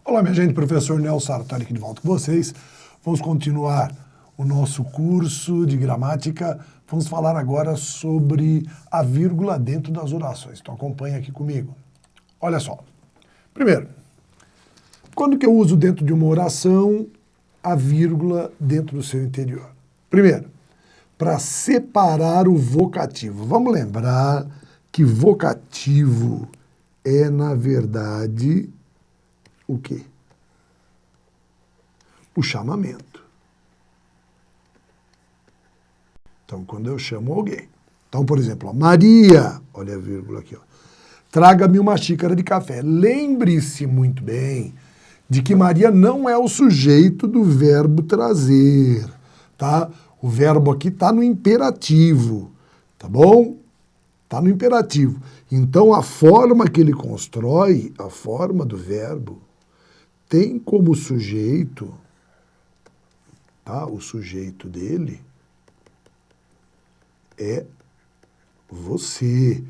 Olá, minha gente, professor Nelson Sartori aqui de volta com vocês. Vamos continuar o nosso curso de gramática. Vamos falar agora sobre a vírgula dentro das orações. Então acompanha aqui comigo. Olha só. Primeiro, quando que eu uso dentro de uma oração a vírgula dentro do seu interior? Primeiro, para separar o vocativo. Vamos lembrar que vocativo é, na verdade, o quê? O chamamento. Então, quando eu chamo alguém. Então, por exemplo, ó, Maria, olha a vírgula aqui, ó, traga-me uma xícara de café. Lembre-se muito bem de que Maria não é o sujeito do verbo trazer, tá? O verbo aqui está no imperativo, tá bom? Está no imperativo. Então, a forma que ele constrói, a forma do verbo, tem como sujeito, tá? O sujeito dele é você.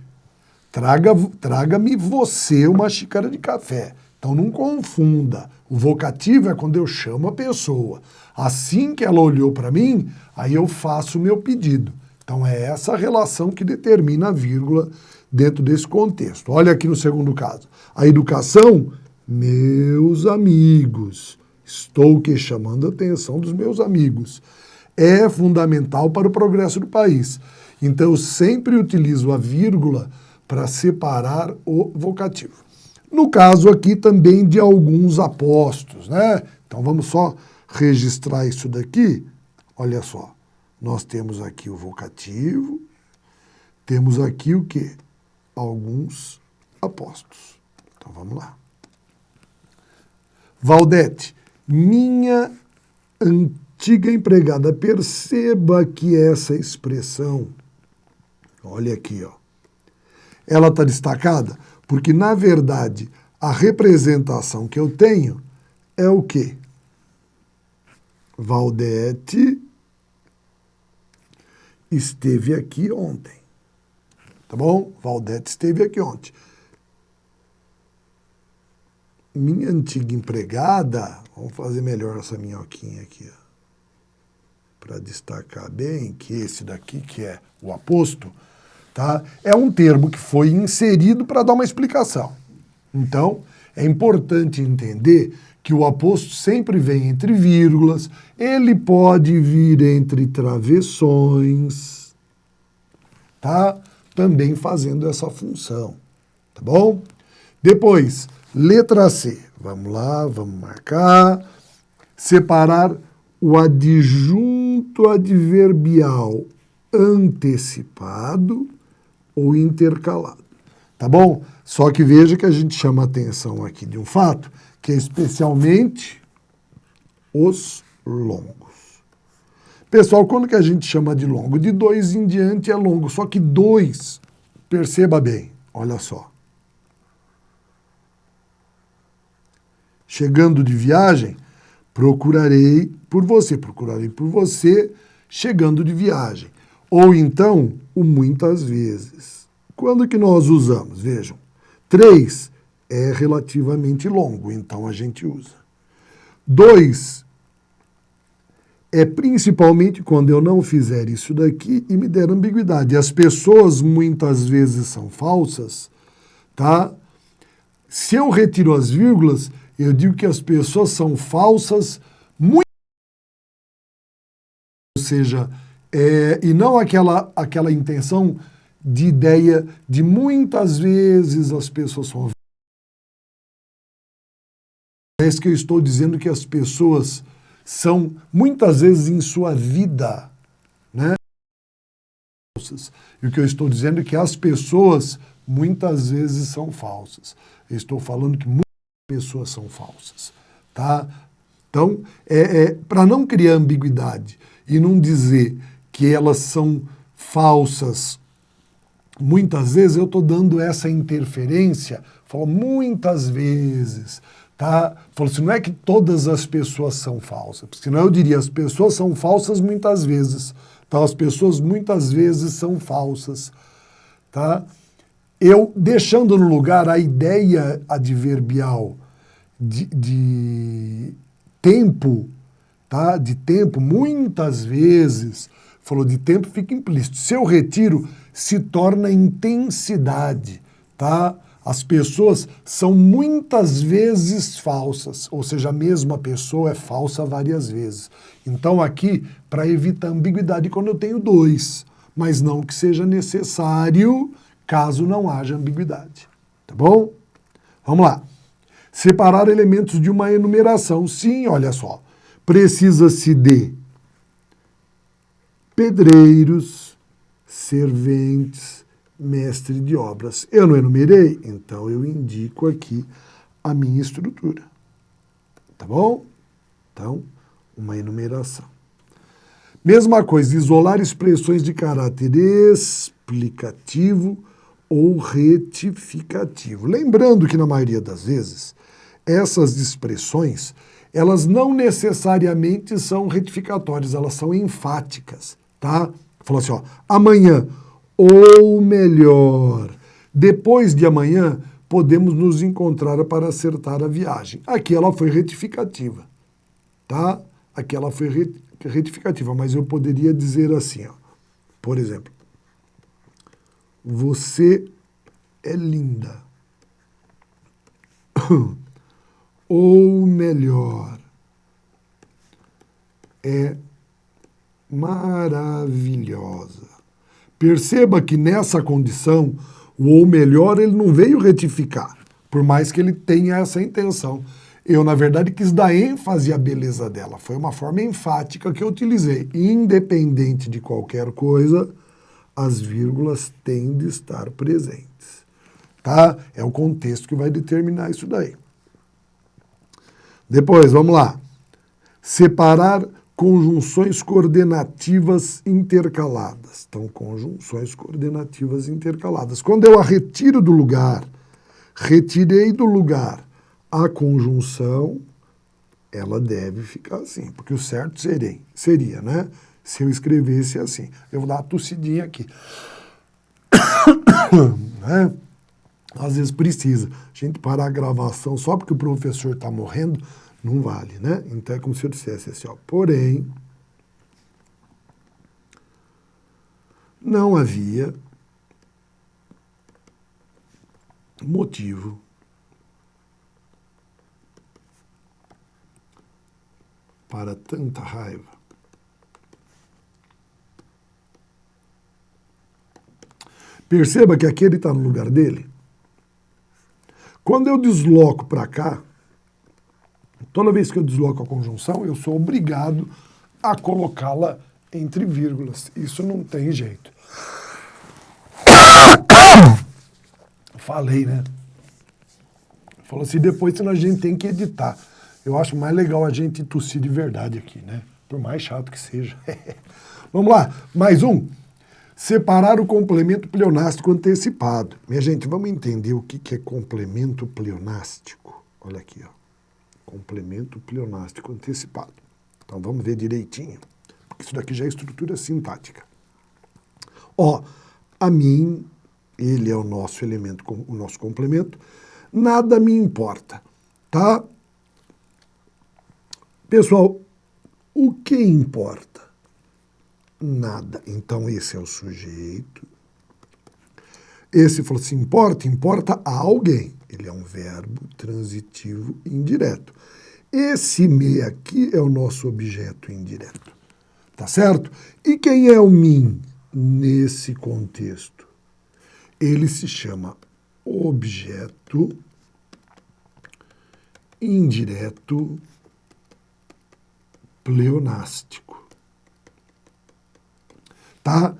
Traga-me você uma xícara de café. Então não confunda. O vocativo é quando eu chamo a pessoa. Assim que ela olhou para mim, aí eu faço o meu pedido. Então é essa relação que determina a vírgula dentro desse contexto. Olha aqui no segundo caso. A educação, meus amigos. Estou que chamando a atenção dos meus amigos. É fundamental para o progresso do país. Então eu sempre utilizo a vírgula para separar o vocativo. No caso aqui também de alguns apostos, né? Então vamos só registrar isso daqui. Olha só, nós temos aqui o vocativo, temos aqui o quê? Alguns apostos. Então vamos lá. Valdete, minha antiga empregada, perceba que essa expressão, olha aqui, ó, ela está destacada porque, na verdade, a representação que eu tenho é o quê? Valdete esteve aqui ontem. Tá bom? Valdete esteve aqui ontem. Minha antiga empregada, vamos fazer melhor essa minhoquinha aqui, ó, para destacar bem que esse daqui, que é o aposto, tá? É um termo que foi inserido para dar uma explicação. Então, é importante entender que o aposto sempre vem entre vírgulas, ele pode vir entre travessões, tá? Também fazendo essa função, tá bom? Depois, letra C. Vamos lá, vamos marcar. Separar o adjunto adverbial antecipado ou intercalado, tá bom? Só que veja que a gente chama a atenção aqui de um fato, que é especialmente os longos. Pessoal, quando que a gente chama de longo? De 2 em diante é longo, só que 2, perceba bem, olha só. Chegando de viagem, procurarei por você, chegando de viagem. Ou então, o muitas vezes. Quando que nós usamos? Vejam, 3 é relativamente longo, então a gente usa. 2 é principalmente quando eu não fizer isso daqui e me der ambiguidade. As pessoas muitas vezes são falsas, tá? Se eu retiro as vírgulas, eu digo que as pessoas são falsas, muito, ou seja, e não aquela intenção de ideia de muitas vezes as pessoas são falsas. É isso que eu estou dizendo, que as pessoas são, muitas vezes em sua vida, né? E o que eu estou dizendo é que as pessoas muitas vezes são falsas. Eu estou falando que muitas pessoas são falsas, tá? Então, para não criar ambiguidade e não dizer que elas são falsas, muitas vezes eu estou dando essa interferência, falo muitas vezes, tá? Falo assim, não é que todas as pessoas são falsas, porque senão eu diria, as pessoas são falsas muitas vezes, tá? As pessoas muitas vezes são falsas, tá? Eu deixando no lugar a ideia adverbial de tempo, tá? De tempo, muitas vezes, falou de tempo, fica implícito. Se eu retiro, se torna intensidade, tá? As pessoas são muitas vezes falsas, ou seja, a mesma pessoa é falsa várias vezes. Então aqui, para evitar ambiguidade, quando eu tenho dois, mas não que seja necessário caso não haja ambiguidade, tá bom? Vamos lá. Separar elementos de uma enumeração. Sim, olha só. Precisa-se de pedreiros, serventes, mestre de obras. Eu não enumerei, então eu indico aqui a minha estrutura. Tá bom? Então, uma enumeração. Mesma coisa, isolar expressões de caráter explicativo ou retificativo. Lembrando que, na maioria das vezes, essas expressões, elas não necessariamente são retificatórias, elas são enfáticas, tá? Falou assim, ó, amanhã, ou melhor, depois de amanhã, podemos nos encontrar para acertar a viagem. Aqui ela foi retificativa, tá? Aqui ela foi retificativa, mas eu poderia dizer assim, ó, por exemplo, você é linda. Ou melhor, é maravilhosa. Perceba que nessa condição, o ou melhor ele não veio retificar, por mais que ele tenha essa intenção. Eu, na verdade, quis dar ênfase à beleza dela. Foi uma forma enfática que eu utilizei. Independente de qualquer coisa, as vírgulas têm de estar presentes. Tá? É o contexto que vai determinar isso daí. Depois, vamos lá. Separar conjunções coordenativas intercaladas. Então, conjunções coordenativas intercaladas. Quando eu a retiro do lugar, retirei do lugar a conjunção, ela deve ficar assim, porque o certo seria, né? Se eu escrevesse assim. Eu vou dar uma tossidinha aqui. Né? Às vezes precisa. A gente parar a gravação só porque o professor está morrendo, não vale, né? Então é como se eu dissesse assim, ó, porém, não havia motivo para tanta raiva. Perceba que aqui ele está no lugar dele. Quando eu desloco para cá, toda vez que eu desloco a conjunção, eu sou obrigado a colocá-la entre vírgulas. Isso não tem jeito. Falei, né? Falou assim, depois senão a gente tem que editar. Eu acho mais legal a gente tossir de verdade aqui, né? Por mais chato que seja. Vamos lá, mais um. Separar o complemento pleonástico antecipado. Minha gente, vamos entender o que é complemento pleonástico. Olha aqui, ó. Complemento pleonástico antecipado. Então vamos ver direitinho. Porque isso daqui já é estrutura sintática. Ó, a mim, ele é o nosso elemento, o nosso complemento. Nada me importa, tá? Pessoal, o que importa? Nada. Então, esse é o sujeito. Esse falou assim, importa a alguém. Ele é um verbo transitivo indireto. Esse me aqui é o nosso objeto indireto. Tá certo? E quem é o mim nesse contexto? Ele se chama objeto indireto pleonástico. Tá?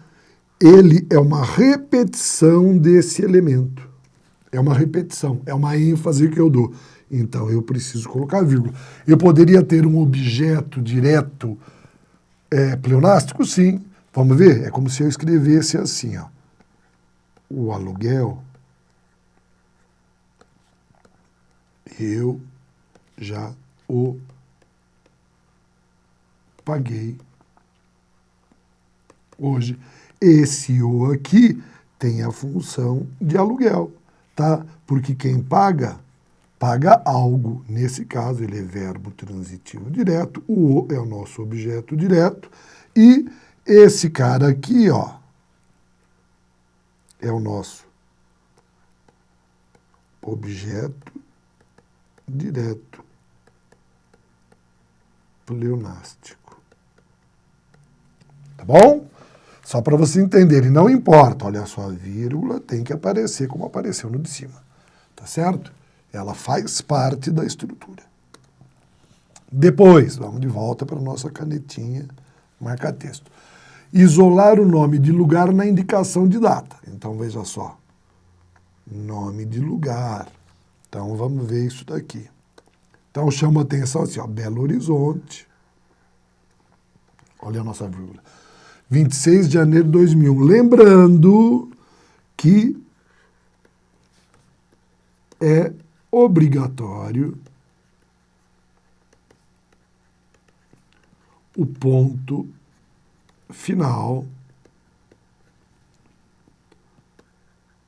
Ele é uma repetição desse elemento. É uma repetição, é uma ênfase que eu dou. Então, eu preciso colocar vírgula. Eu poderia ter um objeto direto pleonástico? Sim. Vamos ver? É como se eu escrevesse assim, ó. O aluguel, eu já o paguei hoje. Esse o aqui tem a função de aluguel, tá? Porque quem paga paga algo. Nesse caso, ele é verbo transitivo direto, o é o nosso objeto direto, e esse cara aqui, ó, é o nosso objeto direto pleonástico. Tá bom? Só para você entender, e não importa, olha só, a vírgula tem que aparecer como apareceu no de cima. Tá certo? Ela faz parte da estrutura. Depois, vamos de volta para a nossa canetinha marca-texto. Isolar o nome de lugar na indicação de data. Então, veja só. Nome de lugar. Então, vamos ver isso daqui. Então, chama a atenção assim, ó, Belo Horizonte. Olha a nossa vírgula. 26 de janeiro de 2001. Lembrando que é obrigatório o ponto final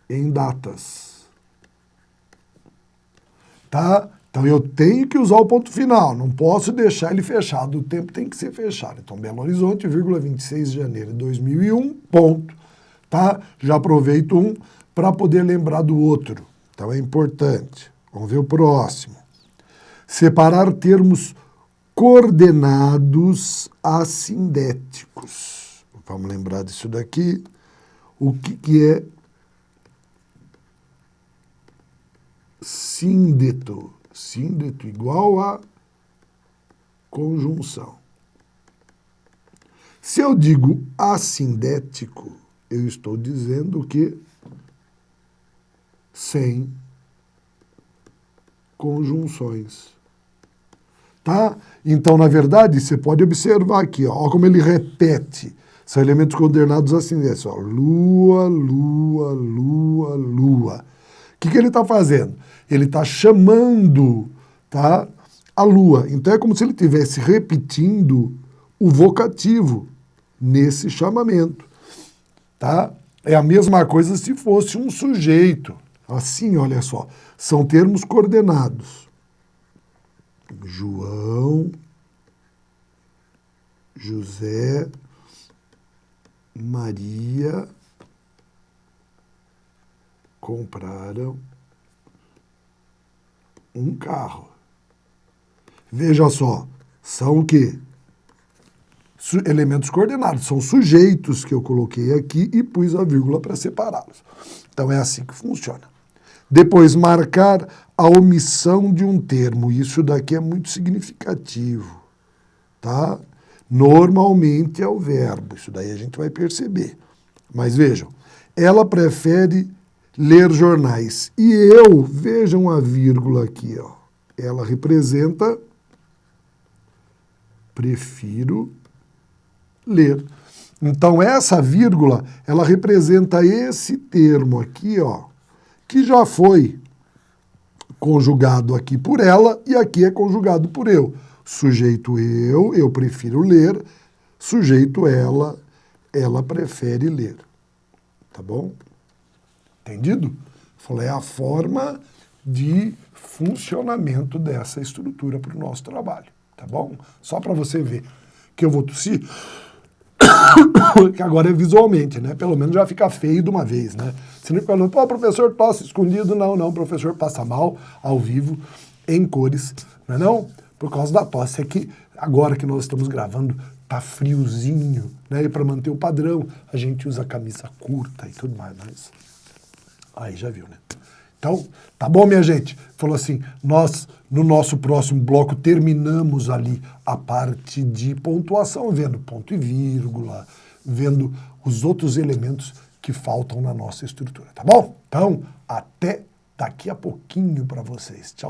em datas. Tá? Então eu tenho que usar o ponto final, não posso deixar ele fechado, o tempo tem que ser fechado. Então Belo Horizonte, 26 de janeiro de 2001, ponto. Tá? Já aproveito um para poder lembrar do outro. Então é importante. Vamos ver o próximo. Separar termos coordenados assindéticos. Vamos lembrar disso daqui. O que é síndeto? Síndeto igual a conjunção. Se eu digo assindético, eu estou dizendo que sem conjunções. Tá? Então, na verdade, você pode observar aqui, ó como ele repete. São elementos coordenados assindéticos. Ó, lua, lua, lua, lua. O que ele está fazendo? Ele está chamando, tá, a lua. Então, é como se ele estivesse repetindo o vocativo nesse chamamento. Tá? É a mesma coisa se fosse um sujeito. Assim, olha só, são termos coordenados. João, José, Maria compraram um carro. Veja só, são o quê? Elementos coordenados, são sujeitos que eu coloquei aqui e pus a vírgula para separá-los. Então é assim que funciona. Depois, marcar a omissão de um termo. Isso daqui é muito significativo, tá? Normalmente é o verbo, isso daí a gente vai perceber. Mas vejam, ela prefere ler jornais. E eu, vejam a vírgula aqui, ó. Ela representa prefiro ler. Então, essa vírgula, ela representa esse termo aqui, ó, que já foi conjugado aqui por ela e aqui é conjugado por eu. Sujeito eu prefiro ler. Sujeito ela prefere ler. Tá bom? Entendido? Falei, é a forma de funcionamento dessa estrutura para o nosso trabalho. Tá bom? Só para você ver que eu vou tossir, que agora é visualmente, né? Pelo menos já fica feio de uma vez, né? Você não fala, pô, professor tosse escondido. Não, não, o professor passa mal ao vivo, em cores, não é não? Por causa da tosse. É que agora que nós estamos gravando, tá friozinho, né? E para manter o padrão, a gente usa camisa curta e tudo mais, mas aí já viu, né? Então, tá bom, minha gente? Falou assim, nós, no nosso próximo bloco, terminamos ali a parte de pontuação, vendo ponto e vírgula, vendo os outros elementos que faltam na nossa estrutura, tá bom? Então, até daqui a pouquinho para vocês. Tchau.